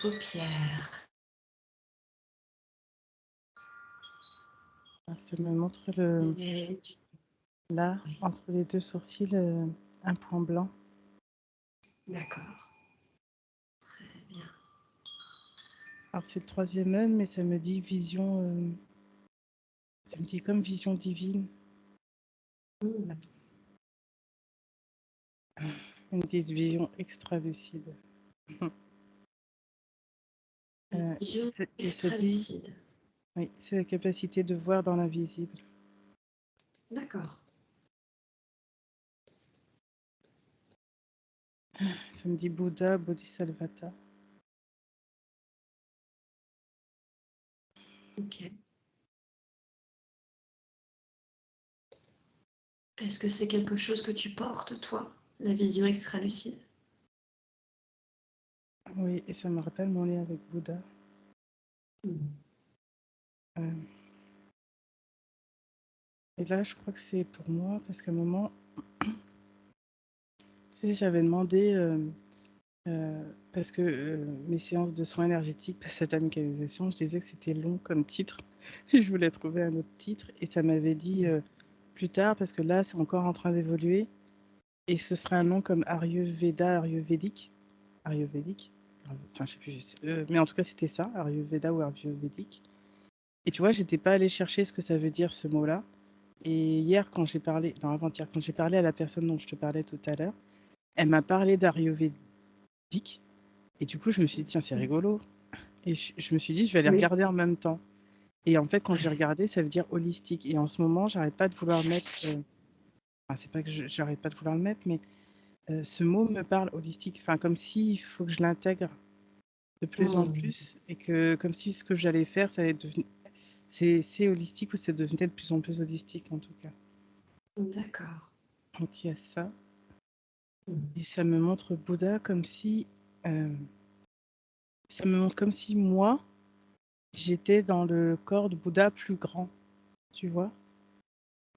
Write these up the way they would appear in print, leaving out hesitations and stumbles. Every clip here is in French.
paupières. Alors, ça me montre Et tu- là, Oui, entre les deux sourcils, un point blanc. d'accord. Très bien. Alors, c'est le troisième œil, mais ça me dit vision, ça me dit comme vision divine. Hmm. Ils me disent vision extra-lucide. Vision Et ça dit, extra-lucide. oui, c'est la capacité de voir dans l'invisible. D'accord. Ça me dit Bouddha, Bodhisattva. Ok. Est-ce que c'est quelque chose que tu portes, toi, la vision extra-lucide? Oui, et ça me rappelle mon lien avec Bouddha. Hmm. Euh, et là, je crois que c'est pour moi, parce qu'à un moment, tu sais, j'avais demandé, parce que mes séances de soins énergétiques, cette amicalisation, je disais que c'était long comme titre. Et je voulais trouver un autre titre. Et ça m'avait dit plus tard, parce que là, c'est encore en train d'évoluer. Et ce serait un nom comme Ayurveda, Ayurvédique. Ayurvédique. Enfin, je sais plus. Mais en tout cas, c'était ça, Ayurveda ou Ayurvédique. Et tu vois, j'étais pas allée chercher ce que ça veut dire, ce mot-là. Et hier, quand j'ai parlé, non, avant-hier, quand j'ai parlé à la personne dont je te parlais tout à l'heure, elle m'a parlé d'Ayurvédique. Et du coup, je me suis dit, tiens, c'est rigolo. Et je me suis dit, je vais aller Oui. regarder en même temps. Et en fait, quand j'ai Ouais. regardé, ça veut dire holistique. Et en ce moment, j'arrête pas de vouloir mettre. Enfin, c'est pas que j'arrête pas de vouloir le mettre, mais ce mot me parle holistique. Enfin, comme s'il faut que je l'intègre de plus en Hmm. plus. Et que, comme si ce que j'allais faire, ça allait devenir. C'est holistique ou ça devenait de plus en plus holistique, en tout cas. D'accord. Donc, il y a ça. Hmm. Et ça me montre Bouddha comme si. euh, Ça me montre comme si moi, j'étais dans le corps de Bouddha plus grand, tu vois?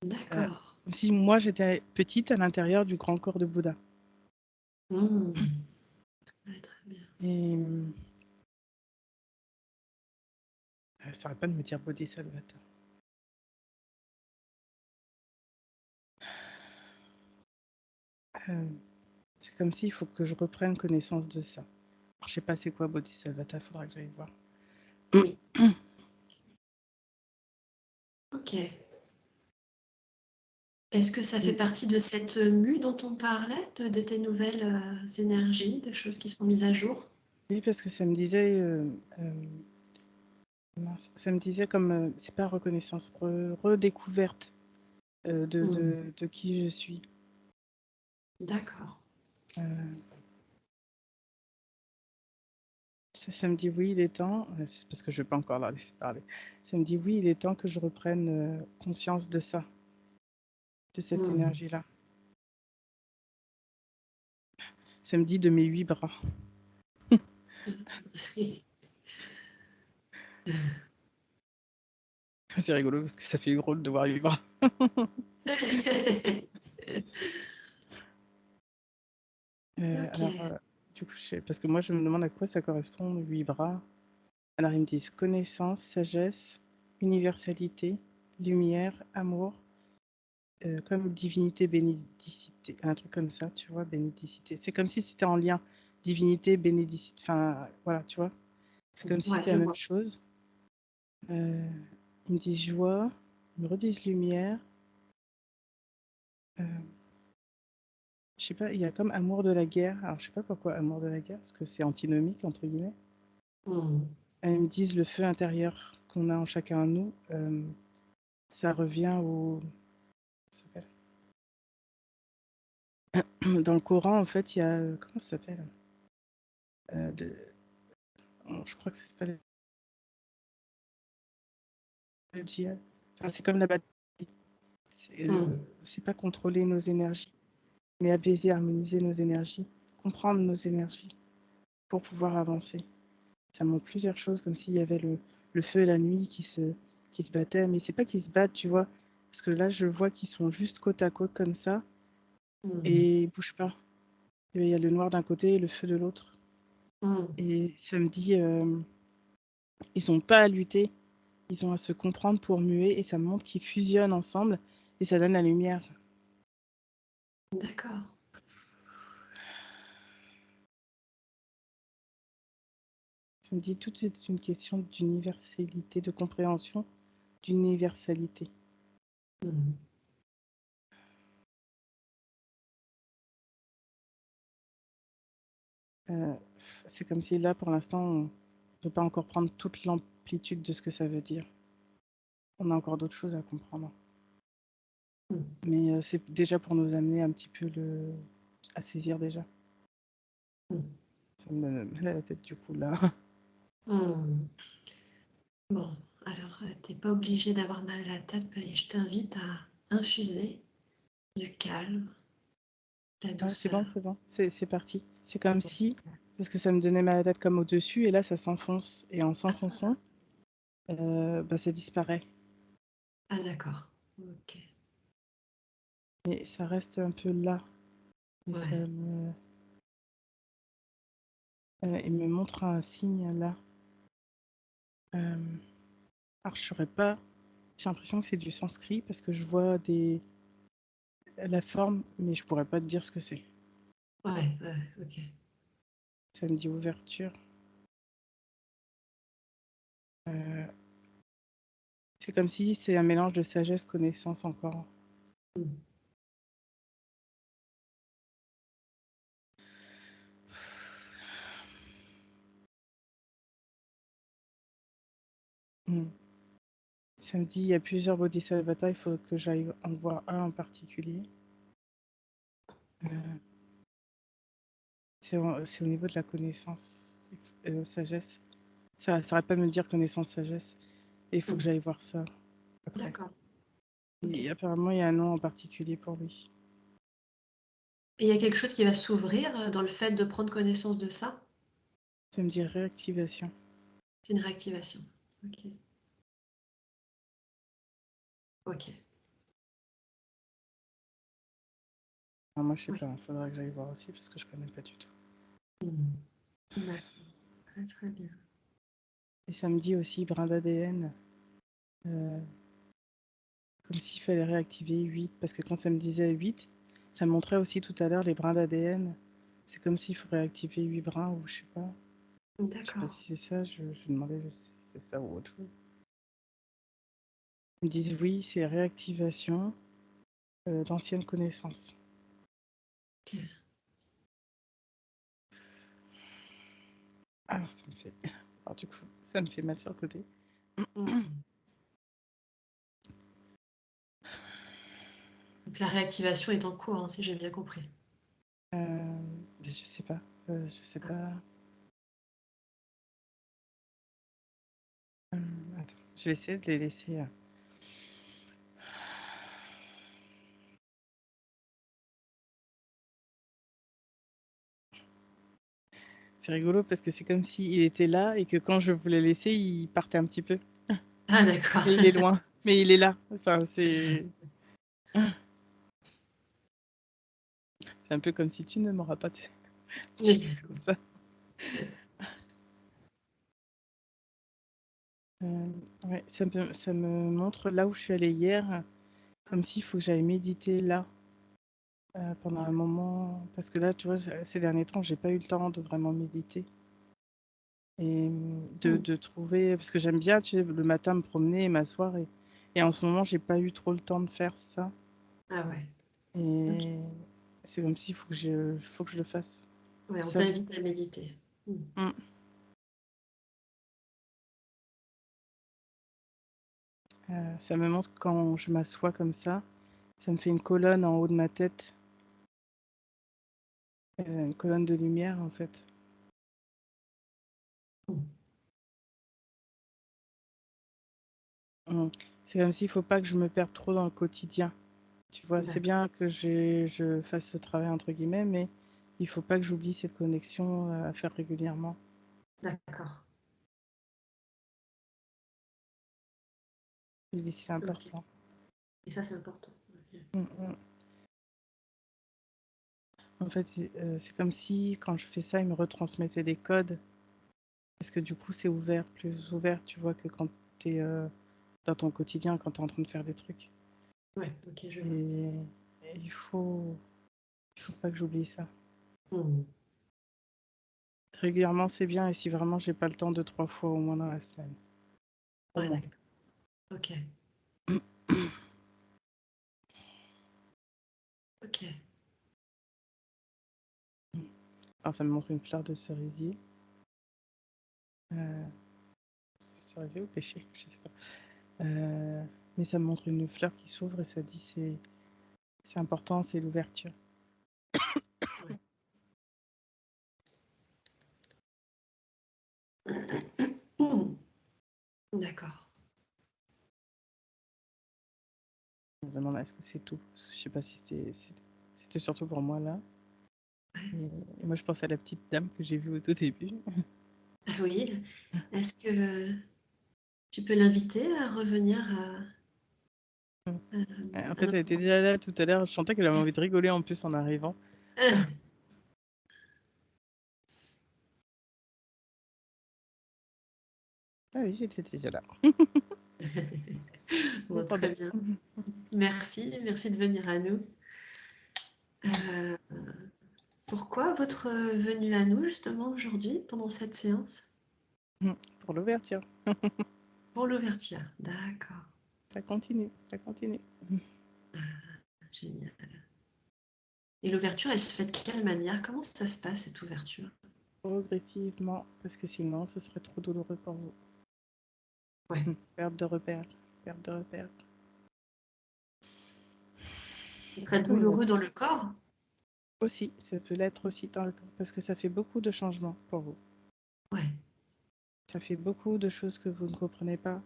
Heu, D'accord. Comme si moi, j'étais petite à l'intérieur du grand corps de Bouddha. Hmm. Très, très bien. Et ça arrête pas de me dire Bodhisattva. Hem, c'est comme s'il faut que je reprenne connaissance de ça. Alors, je sais pas c'est quoi Bodhisattva, faudra que j'aille voir. Oui. Ok. Est-ce que ça fait Mmh, partie de cette mue dont on parlait, de tes nouvelles énergies, de choses qui sont mises à jour? oui, parce que ça me disait, mince, ça me disait comme, c'est pas reconnaissance, redécouverte, Hmm. de qui je suis. D'accord. Heu Ça me dit: «Oui, il est temps», c'est parce que je ne vais pas encore la laisser parler. Ça me dit: «Oui, il est temps que je reprenne, conscience de ça, de cette Hmm. énergie-là». Ça me dit de mes 8 bras. C'est rigolo parce que ça fait drôle de voir 8 bras. Ok. Alors, du coup, je sais parce que moi, je me demande à quoi ça correspond 8 bras. Alors, ils me disent: connaissance, sagesse, universalité, lumière, amour, comme divinité, bénédicité, un truc comme ça, tu vois? Bénédicité. C'est comme si c'était en lien. Divinité, bénédicité, enfin, voilà, tu vois? C'est comme si Ouais, c'était je la même vois. chose. Ils me disent joie, ils me redisent lumière. Je sais pas, il y a comme amour de la guerre. Alors je sais pas pourquoi amour de la guerre, parce que c'est «antinomique» entre guillemets. Hmm. Ils me disent le feu intérieur qu'on a en chacun de nous, ça revient au ça s'appelle? Dans le Coran, en fait, il y a, comment ça s'appelle? De je crois que ça s'appelle le djihad. Enfin, c'est comme la bataille. Hmm. C'est pas contrôler nos énergies, mais apaiser, harmoniser nos énergies, comprendre nos énergies pour pouvoir avancer. Ça montre plusieurs choses, comme s'il y avait le feu et la nuit qui se battaient, mais c'est pas qu'ils se battent, tu vois? Parce que là, je vois qu'ils sont juste côte à côte comme ça Hmm. et ils bougent pas. Il y a le noir d'un côté et le feu de l'autre. Et ça me dit, ils n'ont pas à lutter, ils ont à se comprendre pour muer et ça me montre qu'ils fusionnent ensemble et ça donne la lumière. D'accord. Ça me dit tout est une question d'universalité, de compréhension, d'universalité. Mmh. C'est comme si là, pour l'instant, on ne peut pas encore prendre toute l'amplitude de ce que ça veut dire. On a encore d'autres choses à comprendre. Mmh. Mais c'est déjà pour nous amener un petit peu à saisir déjà. Mmh. Ça me donne mal à la tête du coup là. Mmh. Bon, alors, tu pas obligé d'avoir mal à la tête, mais je t'invite à infuser du calme, de la Ouais, douceur. c'est bon, c'est parti. C'est comme Bon, si, super. parce que ça me donnait mal à la tête comme au-dessus, et là ça s'enfonce. Et en s'enfonçant, bah, ça disparaît. Ah d'accord. OK. Mais ça reste un peu là. Et ça Ouais. il me montre un signe là. Alors je saurais pas, j'ai l'impression que c'est du sanskrit parce que je vois la forme, mais je pourrais pas te dire ce que c'est. Ouais, OK. Ça me dit ouverture. Euh, c'est comme si c'est un mélange de sagesse, connaissance encore. Mmh. Hmm. Ça me dit il y a plusieurs bodhisattvas, il faut que j'aille en voir un en particulier. Euh, c'est au niveau de la connaissance, sagesse. Ça s'arrête pas de me dire connaissance, sagesse. Et il faut que Mmh. j'aille voir ça après. D'accord. OK. Et apparemment, il y a un nom en particulier pour lui. Et il y a quelque chose qui va s'ouvrir, dans le fait de prendre connaissance de ça? Ça me dit réactivation. C'est une réactivation. OK. OK. Alors moi, je sais Oui. pas, il faudra que j'aille voir aussi parce que je connais pas du tout. Mmh. D'accord. Très, très bien. Et ça me dit aussi brin d'ADN, comme s'il fallait réactiver 8, parce que quand ça me disait 8, ça me montrait aussi tout à l'heure les brins d'ADN. C'est comme s'il faut réactiver 8 brins ou je sais pas. Je sais pas D'accord. si c'est ça, je demandais si c'est ça ou autre chose. Ils me disent oui, c'est réactivation d'anciennes connaissances. OK. Alors ça me fait. Alors du coup, ça me fait mal sur le côté. Mmh. Donc la réactivation est en cours, hein, si j'ai bien compris? Je sais pas. Je sais Ah. pas. Attends, je vais essayer de les laisser. C'est rigolo parce que c'est comme s'il était là et que quand je voulais laisser, il partait un petit peu. Ah d'accord. Mais il est loin, mais il est là. Enfin, c'est un peu comme si tu ne m'auras pas. Un petit peu comme ça. Ouais, ça me montre là où je suis allée hier, comme s'il faut que j'aille méditer là pendant un moment. Parce que là, tu vois, ces derniers temps, j'ai pas eu le temps de vraiment méditer. Et Mmh. de trouver. Parce que j'aime bien, tu sais, le matin me promener et m'asseoir. Et en ce moment, j'ai pas eu trop le temps de faire ça. Ah ouais. OK. Et c'est comme s'il faut que je le fasse Ouais, on seule. t'invite à méditer. Mmh. Mm. Ça me montre quand je m'assois comme ça me fait une colonne en haut de ma tête, une colonne de lumière en fait. Mmh. Mm. C'est comme s'il faut pas que je me perde trop dans le quotidien. Tu vois, c'est D'accord. bien que je fasse ce travail entre guillemets, mais il faut pas que j'oublie cette connexion à faire régulièrement. D'accord. Et c'est OK. important. Et ça, c'est important. OK. Mm, mm. En fait, c'est comme si quand je fais ça, il me retransmettait des codes. Parce que du coup, c'est ouvert, plus ouvert, tu vois, que quand tu es dans ton quotidien, quand tu es en train de faire des trucs. Ouais, ok, je vois. Et il faut pas que j'oublie ça. Hmm. Régulièrement, c'est bien. Et si vraiment j'ai pas le temps, 2-3 fois au moins dans la semaine. Au Ouais, moins. d'accord. Ok, ok. Alors, ça me montre une fleur de cerisier. Cerisier ou pêcher, je sais pas. Mais ça me montre une fleur qui s'ouvre et ça dit c'est important, c'est l'ouverture. Ouais. Hmm. D'accord. Je me demande est-ce que c'est tout. Parce que je sais pas si c'était surtout pour moi là. Ouais. Et moi je pense à la petite dame que j'ai vue au tout début. Ah oui. Est-ce que tu peux l'inviter à revenir En à fait, elle notre était rencontre? déjà là tout à l'heure. Je sentais qu'elle avait envie de rigoler en plus en arrivant. Ah oui, j'étais déjà là. C'est Bon, trop très bien. bien. Merci, merci de venir à nous. Euh, Pourquoi votre venue à nous, justement, aujourd'hui, pendant cette séance? Pour l'ouverture. Pour l'ouverture. D'accord. Ça continue, ça continue. Génial. Et l'ouverture, elle se fait de quelle manière? Comment ça se passe, cette ouverture? Progressivement, parce que sinon ce serait trop douloureux pour vous. Ouais. Perte de repères, perte de repères. Ce serait Oui, douloureux dans le corps? aussi, ça peut l'être aussi dans le corps, parce que ça fait beaucoup de changements pour vous. Ouais. Ça fait beaucoup de choses que vous ne comprenez pas.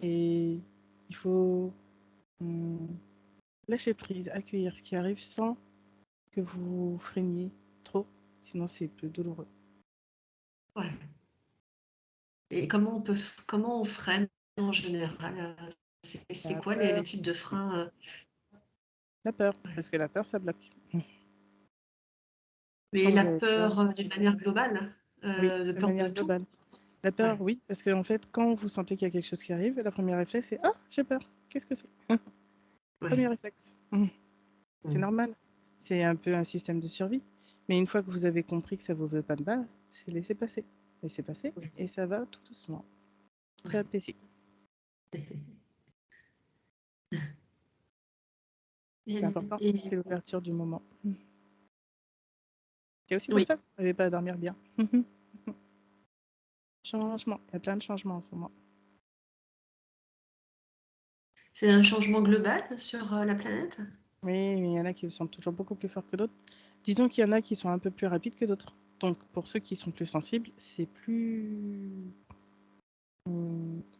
Et il faut hum, lâcher prise, accueillir ce qui arrive sans que vous freiniez trop, sinon c'est plus douloureux. Ouais. Et comment on freine en général? C'est La quoi les peur, types de freins? la peur, Ouais. parce que la peur, ça bloque. Mais Quand vous la avez peur, peur d'une manière globale, oui, de de peur de manière tout? globale. La peur, Ouais. oui, parce qu'en fait, quand vous sentez qu'il y a quelque chose qui arrive, la première réflexe, c'est ah, j'ai peur. Qu'est-ce que c'est? Ouais. Premier réflexe. C'est Mm. normal. C'est un peu un système de survie. Mais une fois que vous avez compris que ça vous veut pas de mal, c'est laisser passer. Laisser passer, Ouais. et ça va tout doucement. C'est Ouais. apaisé. C'est Et, important, et- c'est l'ouverture du moment. C'est aussi pour oui, ça que vous n'arrivez pas à dormir bien. Changement, il y a plein de changements en ce moment. c'est un changement global sur la planète? Oui, mais il y en a qui le sentent toujours beaucoup plus fort que d'autres. Disons qu'il y en a qui sont un peu plus rapides que d'autres. Donc pour ceux qui sont plus sensibles, c'est plus...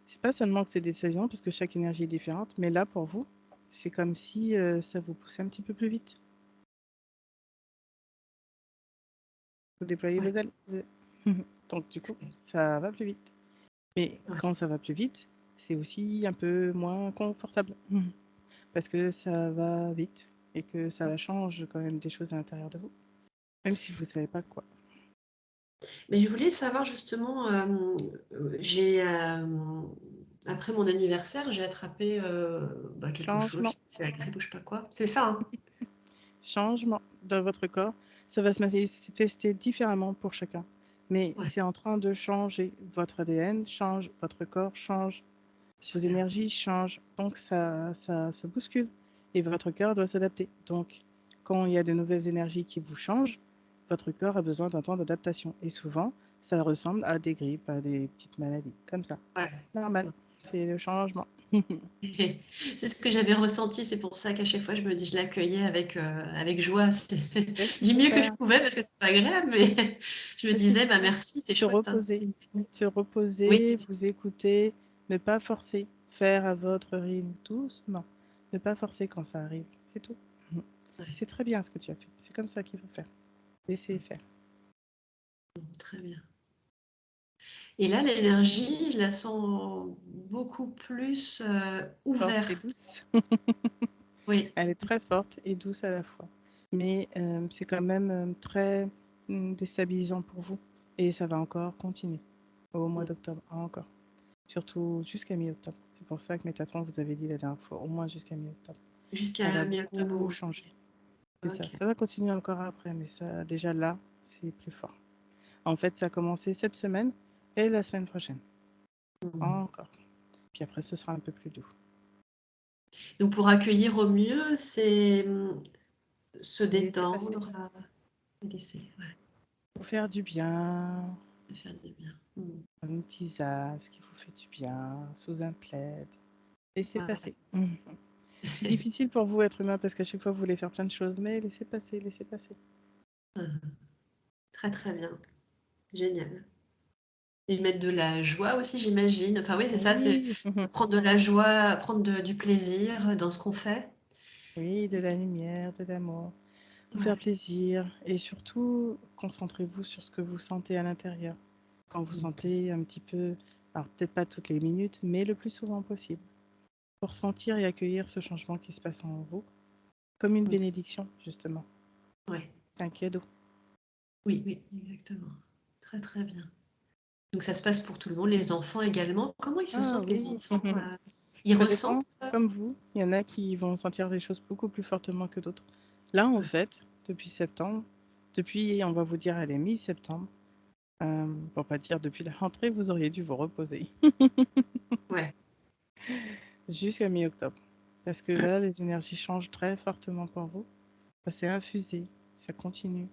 C'est pas seulement que c'est décevant, parce que chaque énergie est différente, mais là, pour vous, c'est comme si ça vous poussait un petit peu plus vite. Vous déployez vos Ouais. ailes. Donc du coup, ça va plus vite. Mais Ouais. quand ça va plus vite, c'est aussi un peu moins confortable. Parce que ça va vite et que ça change quand même des choses à l'intérieur de vous, même si vous ne savez pas quoi. Mais je voulais savoir justement, j'ai après mon anniversaire, j'ai attrapé quelque chose, Changement, c'est la grippe ou je sais pas quoi. C'est ça, hein? changement dans votre corps, ça va se manifester différemment pour chacun. Mais Ouais, c'est en train de changer. Votre ADN change, votre corps change, vos super. énergies changent. Donc ça se bouscule et votre cœur doit s'adapter. Donc quand il y a de nouvelles énergies qui vous changent, votre corps a besoin d'un temps d'adaptation. Et souvent, ça ressemble à des grippes, à des petites maladies, comme ça. Ouais. Normal, c'est le changement. C'est ce que j'avais ressenti, c'est pour ça qu'à chaque fois je me dis je l'accueillais avec joie. C'est ce qu'il Du faut mieux que je faire. pouvais parce que c'est pas agréable, mais je me C'est ce qu'il disais faut bah faire. merci, c'est Se chouette, hein. reposer. Se Oui, reposer, vous écouter, ne pas forcer. Faire à votre rythme doucement. Ne pas forcer quand ça arrive. C'est tout. ouais, C'est très bien ce que tu as fait. C'est comme ça qu'il faut faire. Laissez faire. très bien. Et là, l'énergie, je la sens beaucoup plus Forte et ouverte. douce. Oui, Elle est très forte et douce à la fois. mais c'est quand même très déstabilisant pour vous. Et ça va encore continuer au mois Mm. d'octobre, encore. Surtout jusqu'à mi-octobre. C'est pour ça que Métatron vous avait dit la dernière fois, au moins jusqu'à mi-octobre. Ça Jusqu'à va mi-octobre au beaucoup moins. changer. C'est ça. Ok. Ça va continuer encore après, mais ça, déjà là, c'est plus fort. En fait, ça a commencé cette semaine et la semaine prochaine. Mm. Encore. Puis après, ce sera un peu plus doux. Donc pour accueillir au mieux, c'est se Vous laissez passer. détendre, laisser, ouais, Pour faire du bien, ça faire du bien. Mm. une tisane, ce qui vous fait du bien, sous un plaid. Laissez Ouais. passer. C'est difficile pour vous, être humain, parce qu'à chaque fois, vous voulez faire plein de choses, mais laissez passer, laissez passer. Très très bien. Génial. Et mettre de la joie aussi, j'imagine. Enfin oui, c'est ça, c'est Oui, prendre de la joie, prendre du plaisir dans ce qu'on fait. oui, de la lumière, de l'amour. Vous faire Ouais. plaisir et surtout, concentrez-vous sur ce que vous sentez à l'intérieur. Quand vous sentez un petit peu, alors peut-être pas toutes les minutes, mais le plus souvent possible, pour sentir et accueillir ce changement qui se passe en vous, comme une bénédiction, justement. Ouais. C'est un cadeau. Oui, oui, exactement. Très très bien. Donc ça se passe pour tout le monde, les enfants également. Comment ils se Ah sentent les oui, enfants Ils ça dépend, ressentent comme vous. Il y en a qui vont sentir des choses beaucoup plus fortement que d'autres. Là, en Ouais. fait, depuis septembre, depuis, on va vous dire, allez, mi-septembre, pour pas dire depuis la rentrée, vous auriez dû vous reposer Ouais. jusqu'à mi-octobre. Parce que là, les énergies changent très fortement pour vous. Ça s'est infusé, ça continue.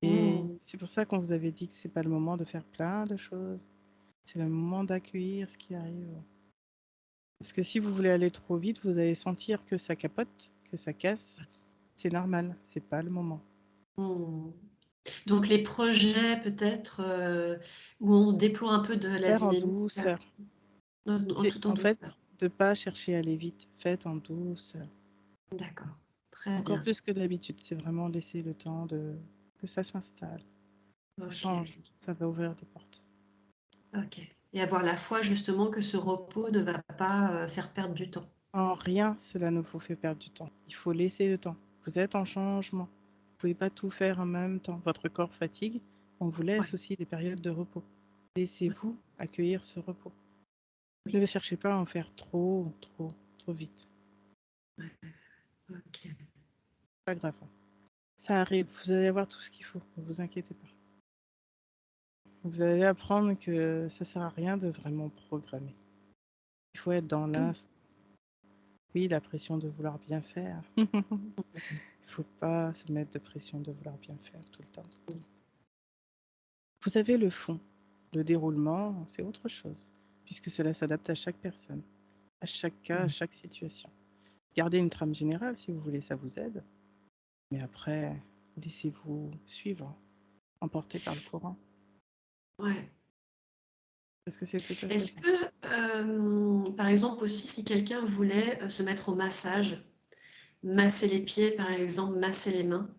Et Mmh. c'est pour ça qu'on vous avait dit que c'est pas le moment de faire plein de choses. C'est le moment d'accueillir ce qui arrive. Parce que si vous voulez aller trop vite, vous allez sentir que ça capote, que ça casse. C'est normal, c'est pas le moment. Mmh. Donc les projets peut-être où on déploie un peu de la Faire en dynamique, douceur. C'est tout en en fait douceur. de pas chercher à aller vite. Faites en douceur. D'accord. Très Encore bien. plus que d'habitude. C'est vraiment laisser le temps de que ça s'installe. Ça Ok. change, ça va ouvrir des portes. Ok. Et avoir la foi justement que ce repos ne va pas faire perdre du temps. En rien, cela ne vous fait perdre du temps. Il faut laisser le temps. Vous êtes en changement. Vous pouvez pas tout faire en même temps. Votre corps fatigue. On vous laisse Ouais. aussi des périodes de repos. Ouais. Laissez-vous accueillir ce repos. Ne Oui. cherchez pas à en faire trop, trop, trop vite. Ouais. Ok. Pas grave. Ça arrive. Vous allez avoir tout ce qu'il faut. Ne vous inquiétez pas. Vous allez apprendre que ça sert à rien de vraiment programmer. Il faut être dans l'instant. Oui, la pression de vouloir bien faire. Il faut pas se mettre de pression de vouloir bien faire tout le temps. Vous avez le fond. Le déroulement, c'est autre chose, puisque cela s'adapte à chaque personne, à chaque cas, à chaque situation. Gardez une trame générale si vous voulez, ça vous aide. Mais après, laissez-vous suivre, emporté par le courant, Ouais. parce que c'est tout à fait Est-ce ça. que, par exemple aussi, si quelqu'un voulait se mettre au massage, masser les pieds, par exemple, masser les mains,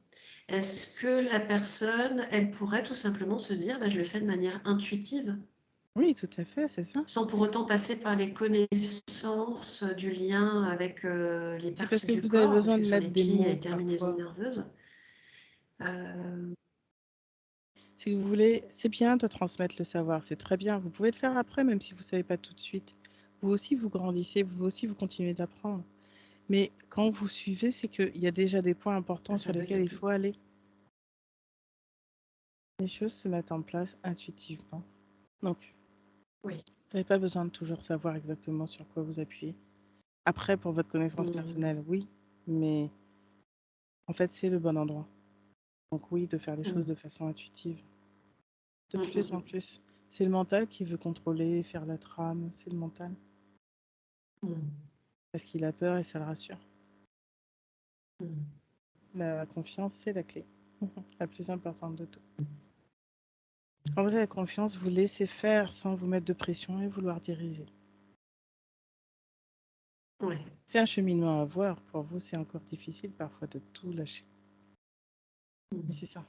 est-ce que la personne, elle pourrait tout simplement se dire, bah, je le fais de manière intuitive, Oui, tout à fait, c'est ça. sans pour autant passer par les connaissances du lien avec les C'est parce parties que du vous avez corps, parce besoin que de sur les mettre des pieds, il y a mots les terminaisons parfois. nerveuses. Euh, Si vous voulez, c'est bien de transmettre le savoir, c'est très bien. Vous pouvez le faire après, même si vous ne savez pas tout de suite. Vous aussi, vous grandissez, vous aussi, vous continuez d'apprendre. Mais quand vous suivez, c'est qu'il y a déjà des points importants Ça sur bug lesquels un il peu. faut aller. Les choses se mettent en place intuitivement. Donc, Oui. vous n'avez pas besoin de toujours savoir exactement sur quoi vous appuyez. Après, pour votre connaissance Mmh. personnelle, oui, mais en fait, c'est le bon endroit. Donc oui, de faire les choses Mmh. de façon intuitive. De Mmh, plus mmh, en plus. C'est le mental qui veut contrôler, faire la trame, c'est le mental. mmh, Parce qu'il a peur et ça le rassure. mmh. La confiance, c'est la clé. La plus importante de tout. Quand vous avez confiance, vous laissez faire sans vous mettre de pression et vouloir diriger. Ouais. C'est un cheminement à voir. Pour vous, c'est encore difficile parfois de tout lâcher. Mais Mmh. c'est ça.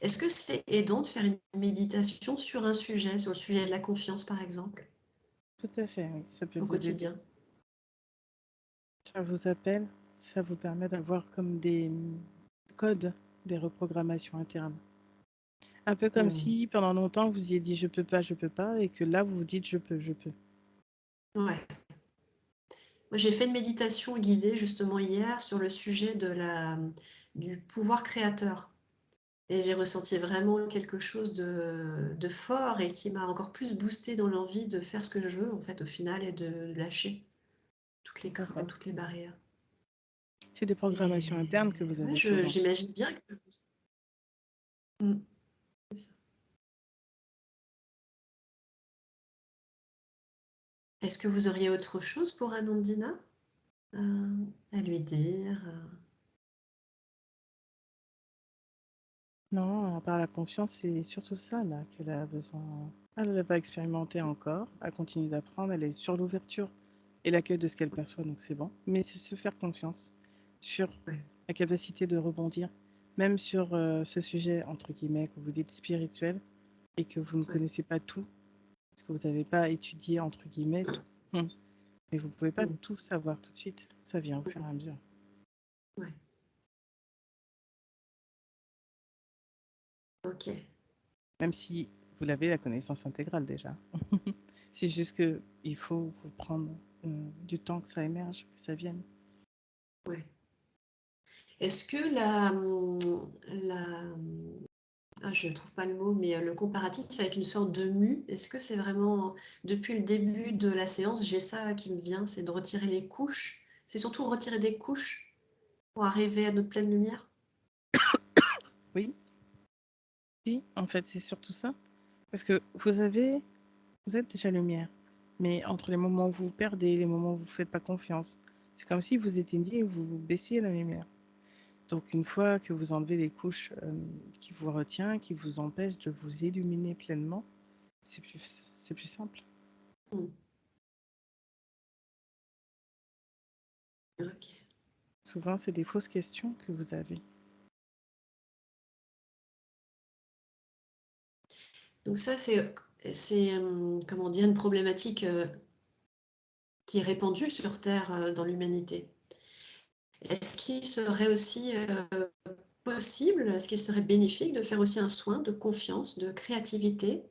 Est-ce que c'est aidant de faire une méditation sur un sujet, sur le sujet de la confiance, par exemple, Tout à fait, oui. Ça peut au vous aider. quotidien? Ça vous appelle. ça vous permet d'avoir comme des codes, des reprogrammations internes. Un peu comme si pendant longtemps vous ayez dit je peux pas, et que là vous vous dites je peux. Ouais. Moi, j'ai fait une méditation guidée justement hier sur le sujet du pouvoir créateur. Et j'ai ressenti vraiment quelque chose de fort et qui m'a encore plus boosté dans l'envie de faire ce que je veux, en fait, au final, et de lâcher D'accord. toutes les barrières. C'est des programmations internes que Et vous ouais, avez souvent. j'imagine bien que... Mm, c'est ça. Est-ce que vous auriez autre chose pour Anandina à lui dire Non, à part la confiance, c'est surtout ça là qu'elle a besoin. Elle va expérimenter encore, elle continue d'apprendre, elle est sur l'ouverture et l'accueil de ce qu'elle perçoit, donc c'est bon. Mais c'est se faire confiance sur Ouais. la capacité de rebondir, même sur ce sujet, entre guillemets, que vous dites spirituel et que vous ne Ouais. connaissez pas tout, parce que vous n'avez pas étudié, entre guillemets, tout. Mais vous ne pouvez pas Mm, tout savoir tout de suite, ça vient au fur et à mesure. ouais. Ok. Même si vous l'avez la connaissance intégrale déjà. C'est juste que il faut vous prendre du temps que ça émerge, que ça vienne. Ouais. Est-ce que je ne trouve pas le mot, mais le comparatif avec une sorte de mue, est-ce que c'est vraiment, depuis le début de la séance, j'ai ça qui me vient, c'est de retirer les couches. C'est surtout retirer des couches pour arriver à notre pleine lumière. Oui, oui, en fait, c'est surtout ça. Parce que vous êtes déjà lumière. Mais entre les moments où vous vous perdez et les moments où vous ne faites pas confiance, c'est comme si vous éteigniez et vous baissiez la lumière. Donc une fois que vous enlevez les couches qui vous retiennent, qui vous empêchent de vous illuminer pleinement, c'est plus simple. Hmm. Ok. Souvent, c'est des fausses questions que vous avez. Donc ça, comment dire, une problématique qui est répandue sur Terre, dans l'humanité. Est-ce qu'il serait aussi possible, est-ce qu'il serait bénéfique de faire aussi un soin de confiance, de créativité,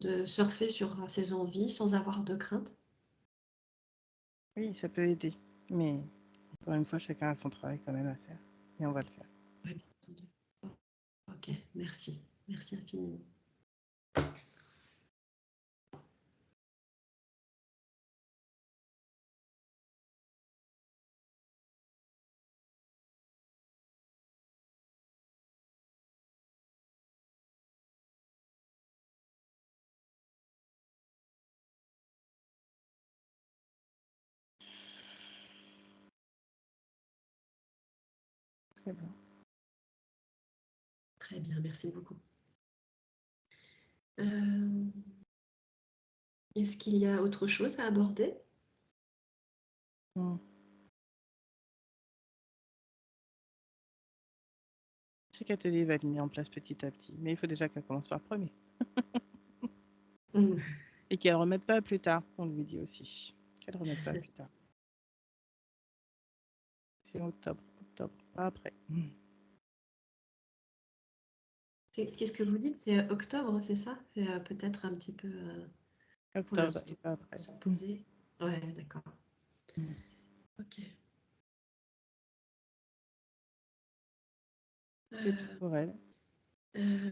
de surfer sur ses envies sans avoir de crainte? Oui, ça peut aider. Mais encore une fois, chacun a son travail quand même à faire. Et on va le faire. Oui, bien entendu. Ok, merci. Merci infiniment. C'est bon. Très bien, merci beaucoup. Euh, Est-ce qu'il y a autre chose à aborder? Mm. Chaque atelier va être mis en place petit à petit. Mais il faut déjà qu'elle commence par premier. Et qu'elle ne remette pas plus tard, on lui dit aussi. Qu'elle ne remette pas plus tard. C'est octobre, pas après. Qu'est-ce que vous dites? C'est octobre, c'est ça? C'est peut-être un petit peu pour Octobre et l'instant pas après. se poser. Ouais, d'accord. Mm. Ok. C'est tout Euh, pour elle. euh,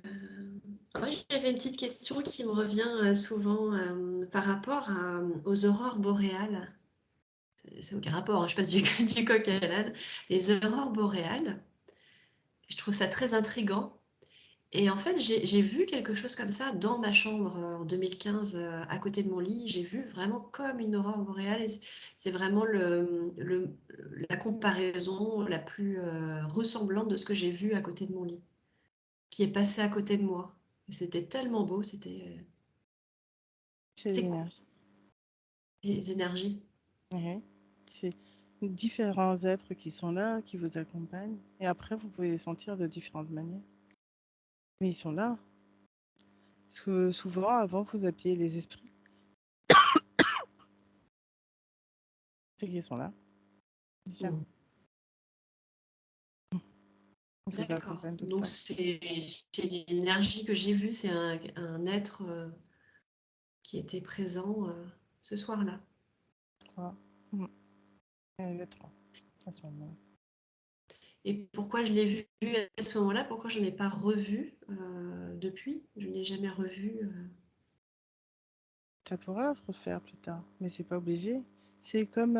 Moi, j'avais une petite question qui me revient souvent par rapport aux aurores boréales. C'est aucun rapport, hein, je passe du, du coq à l'âne. Les aurores boréales, je trouve ça très intriguant. Et en fait, j'ai vu quelque chose comme ça dans ma chambre en 2015, à côté de mon lit. J'ai vu vraiment comme une aurore boréale. Et c'est vraiment la comparaison la plus ressemblante de ce que j'ai vu à côté de mon lit, qui est passé à côté de moi. Et c'était tellement beau. C'est les C'est quoi énergies. les énergies? Ouais. C'est différents êtres qui sont là, qui vous accompagnent. Et après, vous pouvez les sentir de différentes manières. Mais ils sont là. Parce que souvent, avant, vous appuyez les esprits. C'est qu'ils sont là, déjà. Hmm. Il vous D'accord. accompagne tout le Donc temps. c'est l'énergie que j'ai vue, c'est un être, qui était présent, ce soir-là. 3. Il y en avait 3 à ce moment-là. Et pourquoi je l'ai vu à ce moment-là? Pourquoi je n'en ai pas revu, depuis? Je n'ai jamais revu, Ça pourra se refaire plus tard, mais c'est pas obligé. C'est comme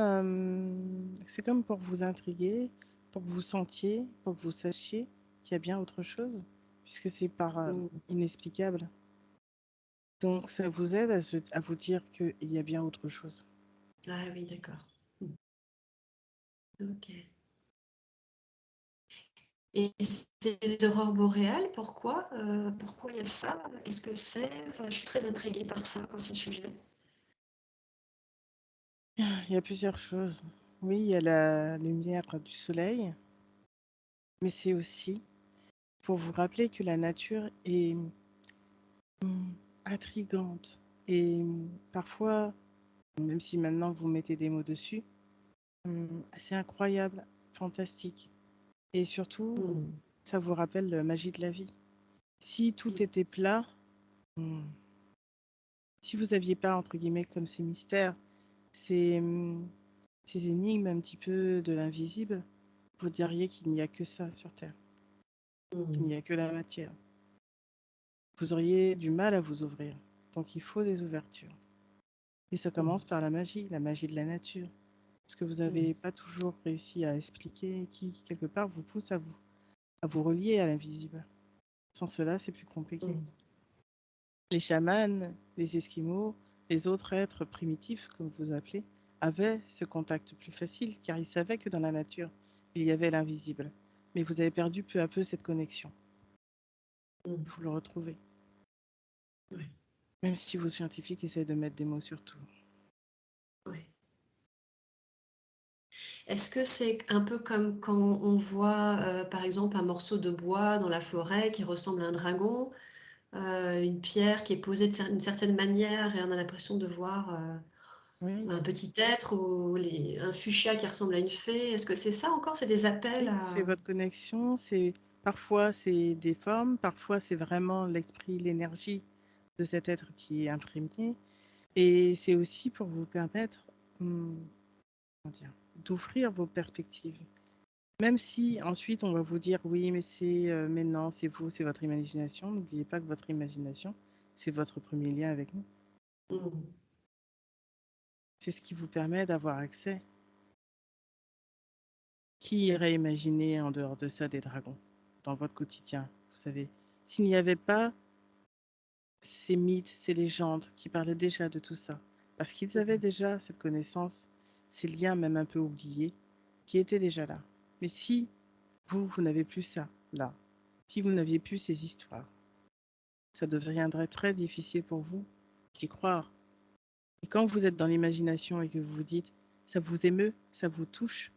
pour vous intriguer, pour que vous sentiez, pour que vous sachiez qu'il y a bien autre chose, puisque c'est par mmh. inexplicable. Donc ça vous aide à vous dire qu'il y a bien autre chose. Ah oui, d'accord. Mmh. OK. Et ces aurores boréales, pourquoi? Pourquoi il y a ça? Qu'est-ce que c'est? Enfin, je suis très intriguée par ça, par ce sujet. Il y a plusieurs choses. Oui, il y a la lumière du soleil, mais c'est aussi pour vous rappeler que la nature est intrigante et parfois, même si maintenant vous mettez des mots dessus, c'est incroyable, fantastique. Et surtout, Mmh. ça vous rappelle la magie de la vie. Si tout était plat, hmm, si vous n'aviez pas, entre guillemets, comme ces mystères, ces, ces énigmes un petit peu de l'invisible, vous diriez qu'il n'y a que ça sur Terre, qu'il Mmh. n'y a que la matière. Vous auriez du mal à vous ouvrir. Donc il faut des ouvertures. Et ça Mmh. commence par la magie de la nature. Ce que vous Mmh. n'avez pas toujours réussi à expliquer, qui, quelque part, vous pousse à vous relier à l'invisible. Sans cela, c'est plus compliqué. Mmh. Les chamans, les esquimaux, les autres êtres primitifs, comme vous appelez, avaient ce contact plus facile, car ils savaient que dans la nature, il y avait l'invisible. Mais vous avez perdu peu à peu cette connexion. Mmh. Il faut le retrouver. Ouais, Même si vos scientifiques essaient de mettre des mots sur tout. ouais. Est-ce que c'est un peu comme quand on voit, par exemple, un morceau de bois dans la forêt qui ressemble à un dragon, une pierre qui est posée d'une certaine manière et on a l'impression de voir, Oui, un petit être ou un fuchsia qui ressemble à une fée? Est-ce que c'est ça encore? C'est des appels oui, c'est à votre connexion. Parfois c'est des formes, parfois c'est vraiment l'esprit, l'énergie de cet être qui est imprégné. Et c'est aussi pour vous permettre, comment dire, d'ouvrir vos perspectives. Même si ensuite on va vous dire oui, mais non, c'est vous, c'est votre imagination. N'oubliez pas que votre imagination, c'est votre premier lien avec nous. mmh, C'est ce qui vous permet d'avoir accès. Qui irait imaginer en dehors de ça des dragons dans votre quotidien? Vous savez, s'il n'y avait pas ces mythes, ces légendes qui parlaient déjà de tout ça, parce qu'ils avaient mmh, déjà cette connaissance, ces liens même un peu oubliés, qui étaient déjà là. Mais si vous n'avez plus ça, là, si vous n'aviez plus ces histoires, ça deviendrait très difficile pour vous d'y croire. Et quand vous êtes dans l'imagination et que vous vous dites, ça vous émeut, ça vous touche,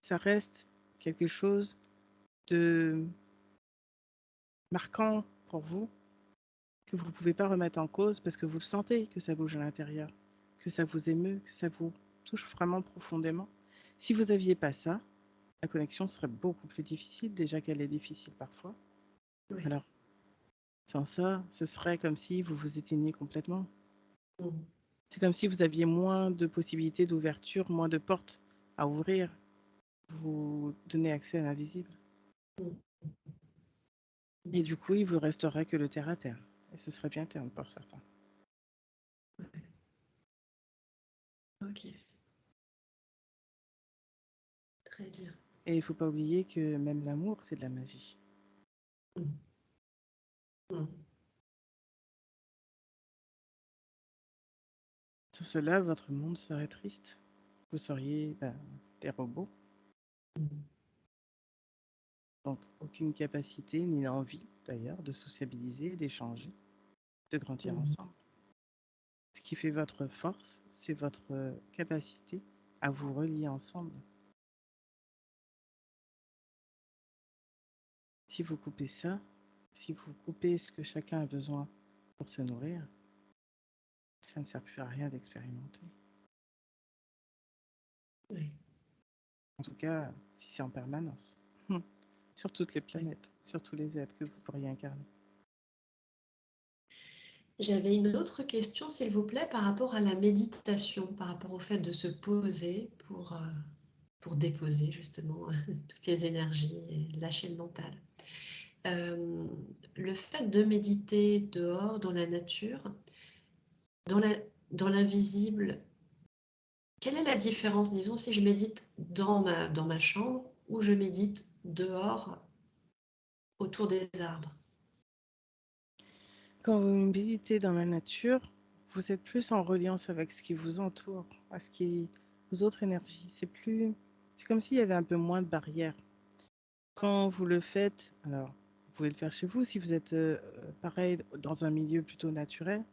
ça reste quelque chose de marquant pour vous, que vous ne pouvez pas remettre en cause parce que vous le sentez que ça bouge à l'intérieur, que ça vous émeut, que ça vous touche vraiment profondément. Si vous n'aviez pas ça, la connexion serait beaucoup plus difficile, déjà qu'elle est difficile parfois. oui, Alors, sans ça, ce serait comme si vous vous éteigniez complètement. mmh, C'est comme si vous aviez moins de possibilités d'ouverture, moins de portes à ouvrir. Vous donnez accès à l'invisible. mmh, Et du coup, il vous resterait que le terre à terre. Et ce serait bien terme pour certains. OK, très bien. Et il ne faut pas oublier que même l'amour, c'est de la magie. Mmh, mmh, Sans cela, votre monde serait triste. Vous seriez des robots. mmh, Donc, aucune capacité, ni envie d'ailleurs, de sociabiliser, d'échanger, de grandir mmh, ensemble. Ce qui fait votre force, c'est votre capacité à vous relier ensemble. Si vous coupez ça, si vous coupez ce que chacun a besoin pour se nourrir, ça ne sert plus à rien d'expérimenter. oui. En tout cas, si c'est en permanence. sur toutes les Oui. planètes, sur tous les êtres que vous pourriez incarner. J'avais une autre question, s'il vous plaît, par rapport à la méditation, par rapport au fait de se poser pour déposer justement toutes les énergies et lâcher le mental. Euh, le fait de méditer dehors, dans la nature, dans la, dans l'invisible, quelle est la différence, disons, si je médite dans ma chambre ou je médite dehors autour des arbres? Quand vous méditez dans la nature, vous êtes plus en reliance avec ce qui vous entoure, à ce qui aux autres énergies. C'est comme s'il y avait un peu moins de barrières. Quand vous le faites, alors vous pouvez le faire chez vous si vous êtes pareil dans un milieu plutôt naturel,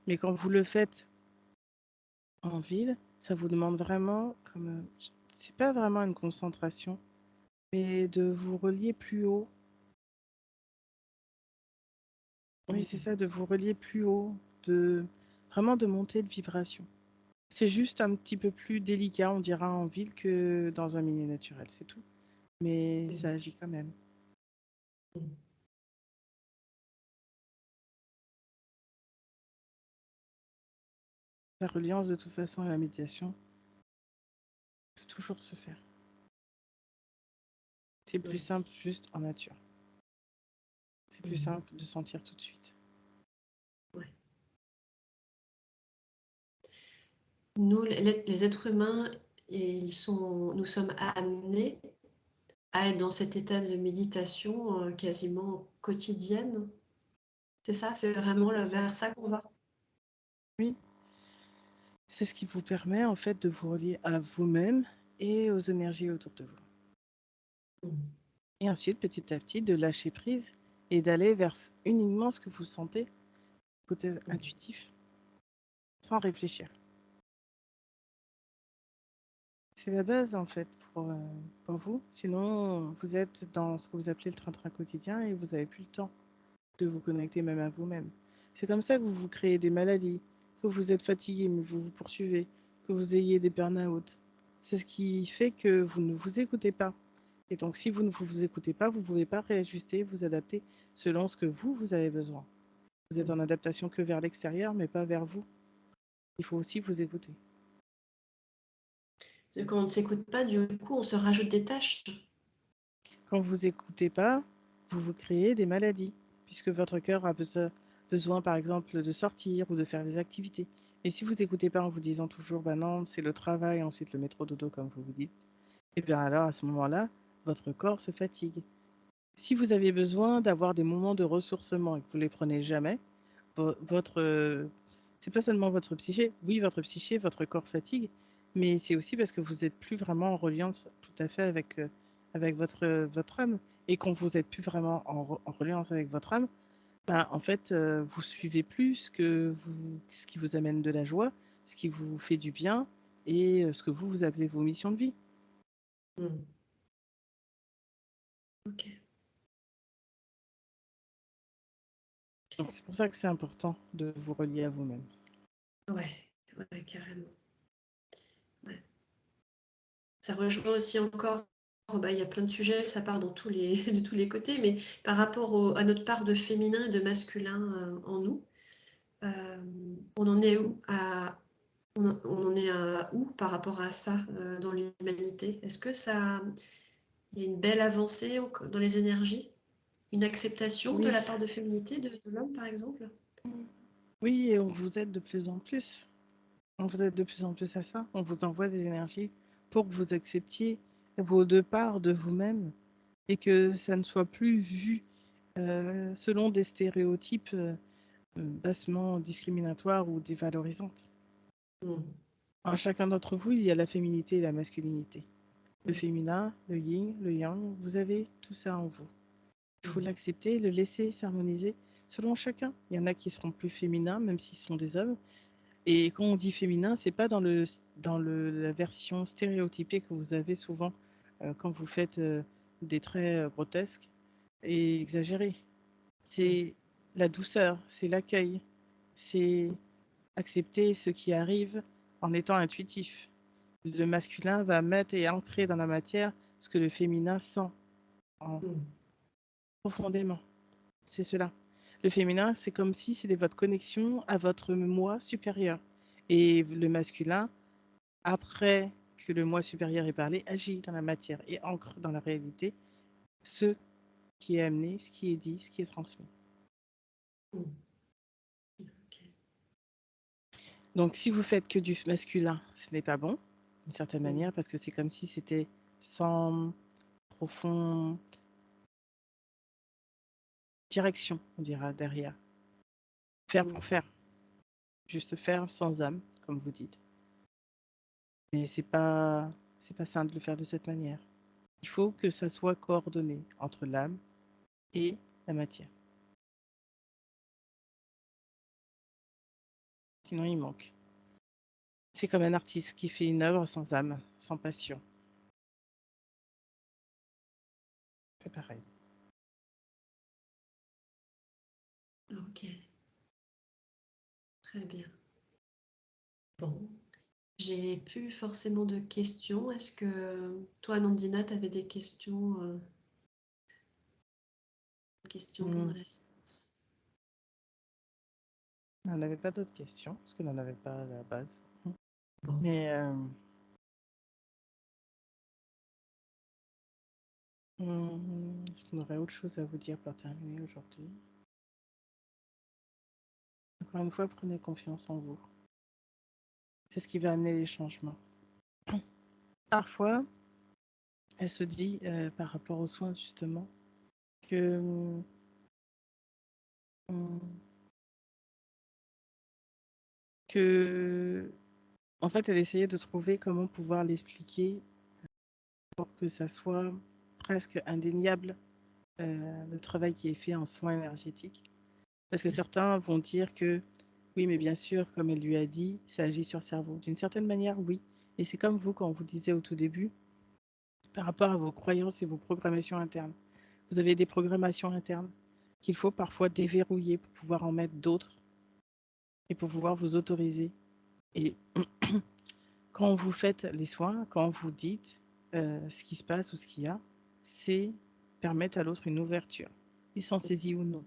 mais quand vous le faites en ville, ça vous demande vraiment, c'est pas vraiment une concentration, mais de vous relier plus haut. Oui, c'est ça, de vous relier plus haut, de vraiment de monter de vibration. C'est juste un petit peu plus délicat, on dira, en ville que dans un milieu naturel, c'est tout. Mais ça agit quand même. La reliance, de toute façon, et la méditation peut toujours se faire. C'est plus simple juste en nature. C'est plus simple de sentir tout de suite. Ouais. Nous, les êtres humains, nous sommes amenés à être dans cet état de méditation quasiment quotidienne. C'est ça, c'est vraiment Tout à fait. vers ça qu'on va. Oui, c'est ce qui vous permet en fait de vous relier à vous-même et aux énergies autour de vous. Et ensuite, petit à petit, de lâcher prise et d'aller vers uniquement ce que vous sentez, côté intuitif, sans réfléchir. C'est la base en fait pour vous. Sinon, vous êtes dans ce que vous appelez le train-train quotidien et vous n'avez plus le temps de vous connecter même à vous-même. C'est comme ça que vous vous créez des maladies, que vous êtes fatigué mais vous vous poursuivez, que vous ayez des burn-out. C'est ce qui fait que vous ne vous écoutez pas. Et donc, si vous ne vous écoutez pas, vous ne pouvez pas réajuster, vous adapter selon ce que vous avez besoin. Vous êtes en adaptation que vers l'extérieur, mais pas vers vous. Il faut aussi vous écouter. Quand on ne s'écoute pas, du coup, on se rajoute des tâches. Quand vous écoutez pas, vous vous créez des maladies, puisque votre cœur a besoin, par exemple, de sortir ou de faire des activités. Et si vous écoutez pas en vous disant toujours, bah non, c'est le travail, ensuite le métro dodo, comme vous vous dites, et bien alors à ce moment-là, votre corps se fatigue. Si vous avez besoin d'avoir des moments de ressourcement et que vous les prenez jamais, c'est pas seulement votre psyché, oui, votre psyché, votre corps fatigue, mais c'est aussi parce que vous n'êtes plus vraiment en reliance tout à fait avec votre âme. Et quand vous n'êtes plus vraiment en reliance avec votre âme, ben, en fait, vous suivez plus ce qui vous amène de la joie, ce qui vous fait du bien et ce que vous appelez vos missions de vie. Ok. Donc c'est pour ça que c'est important de vous relier à vous-même. Ouais, ouais, carrément. Ouais. Ça rejoint aussi encore, bah, il y a plein de sujets, ça part dans de tous les côtés, mais par rapport à notre part de féminin et de masculin en nous, on en est où on en est à où par rapport à ça dans l'humanité? Est-ce que il y a une belle avancée dans les énergies? Une acceptation de Oui, la part de féminité de l'homme, par exemple? oui, et on vous aide de plus en plus. On vous aide de plus en plus à ça. On vous envoie des énergies pour que vous acceptiez vos deux parts de vous-même et que ça ne soit plus vu selon des stéréotypes bassement discriminatoires ou dévalorisantes. Mm. En chacun d'entre vous, il y a la féminité et la masculinité. Le Mm. féminin, le yin, le yang, vous avez tout ça en vous. Il faut Mm. l'accepter, le laisser s'harmoniser selon chacun. Il y en a qui seront plus féminins, même s'ils sont des hommes. Et quand on dit féminin, c'est pas la version stéréotypée que vous avez souvent quand vous faites des traits grotesques et exagérés. C'est la douceur, c'est l'accueil, c'est accepter ce qui arrive en étant intuitif. Le masculin va mettre et ancrer dans la matière ce que le féminin sent Mm. profondément. C'est cela. Le féminin, c'est comme si c'était votre connexion à votre moi supérieur. Et le masculin, après que le moi supérieur ait parlé, agit dans la matière et ancre dans la réalité ce qui est amené, ce qui est dit, ce qui est transmis. Mm. Ok. Donc, si vous faites que du masculin, ce n'est pas bon, d'une certaine Mm. manière, parce que c'est comme si c'était sans profond direction, on dira, derrière. Faire pour faire. Juste faire sans âme, comme vous dites. Mais c'est pas sain de le faire de cette manière. Il faut que ça soit coordonné entre l'âme et la matière. Sinon, il manque. C'est comme un artiste qui fait une œuvre sans âme, sans passion. C'est pareil. Ok, très bien. Bon, j'ai plus forcément de questions. Est-ce que toi, Nandina, tu avais des questions, pendant la séance? On n'avait pas d'autres questions, parce qu'on n'en avait pas à la base. Bon. Mais est-ce qu'on aurait autre chose à vous dire pour terminer aujourd'hui? Encore une fois, prenez confiance en vous. C'est ce qui va amener les changements. Parfois, elle se dit, par rapport aux soins, justement, que en fait, elle essayait de trouver comment pouvoir l'expliquer pour que ça soit presque indéniable, le travail qui est fait en soins énergétiques. Parce que certains vont dire que oui, mais bien sûr, comme elle lui a dit, ça agit sur le cerveau. D'une certaine manière, oui. Et c'est comme vous, quand on vous disait au tout début, par rapport à vos croyances et vos programmations internes. Vous avez des programmations internes qu'il faut parfois déverrouiller pour pouvoir en mettre d'autres et pour pouvoir vous autoriser. Et quand vous faites les soins, quand vous dites ce qui se passe ou ce qu'il y a, c'est permettre à l'autre une ouverture, il s'en saisit ou non.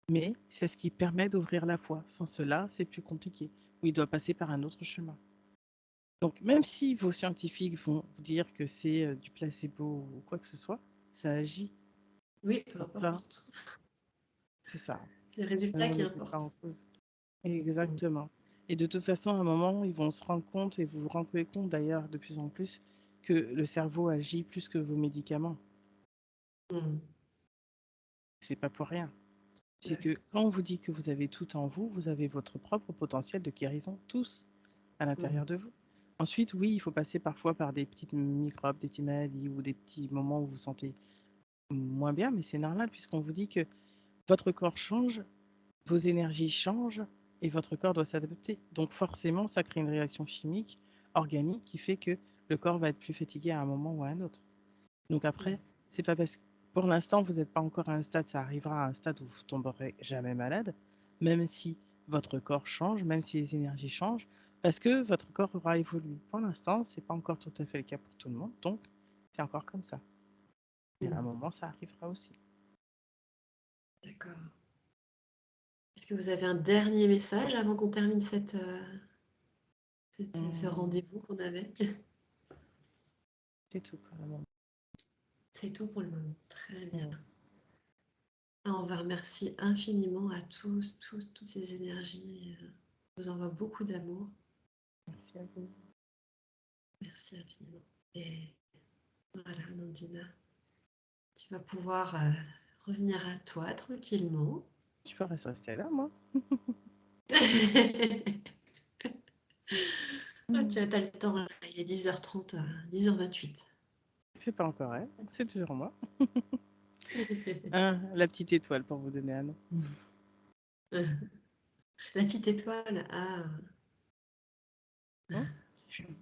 Mais c'est ce qui permet d'ouvrir la voie. Sans cela, c'est plus compliqué. Ou il doit passer par un autre chemin. Donc, même si vos scientifiques vont vous dire que c'est du placebo ou quoi que ce soit, ça agit. Oui, peu Pour ça, importe. c'est ça. C'est le résultat On qui ne met pas en importe. cause. Exactement. Et de toute façon, à un moment, ils vont se rendre compte, et vous vous rendrez compte d'ailleurs de plus en plus, que le cerveau agit plus que vos médicaments. Mm. C'est pas pour rien. C'est Ouais. que quand on vous dit que vous avez tout en vous, vous avez votre propre potentiel de guérison, tous, à l'intérieur de vous. Ensuite, oui, il faut passer parfois par des petites microbes, des petites maladies ou des petits moments où vous vous sentez moins bien, mais c'est normal puisqu'on vous dit que votre corps change, vos énergies changent et votre corps doit s'adapter. Donc forcément, ça crée une réaction chimique, organique, qui fait que le corps va être plus fatigué à un moment ou à un autre. Donc après, c'est pas parce que pour l'instant, vous n'êtes pas encore à un stade, ça arrivera à un stade où vous tomberez jamais malade, même si votre corps change, même si les énergies changent, parce que votre corps aura évolué. Pour l'instant, c'est pas encore tout à fait le cas pour tout le monde, donc c'est encore comme ça. Mais à un moment, ça arrivera aussi. D'accord. Est-ce que vous avez un dernier message avant qu'on termine ce rendez-vous qu'on avait? C'est tout pour le moment. C'est tout pour le moment. Très bien. Mm. On vous remercie infiniment à tous, toutes ces énergies. Je vous envoie beaucoup d'amour. Merci à vous. Merci infiniment. Et voilà, Nandina, tu vas pouvoir revenir à toi tranquillement. Je pourrais rester là, moi. Tu as le temps, là. Il est 10h30, 10h28. C'est pas encore elle, c'est toujours moi. La petite étoile pour vous donner un nom. La petite étoile, ah, Hein c'est chouette.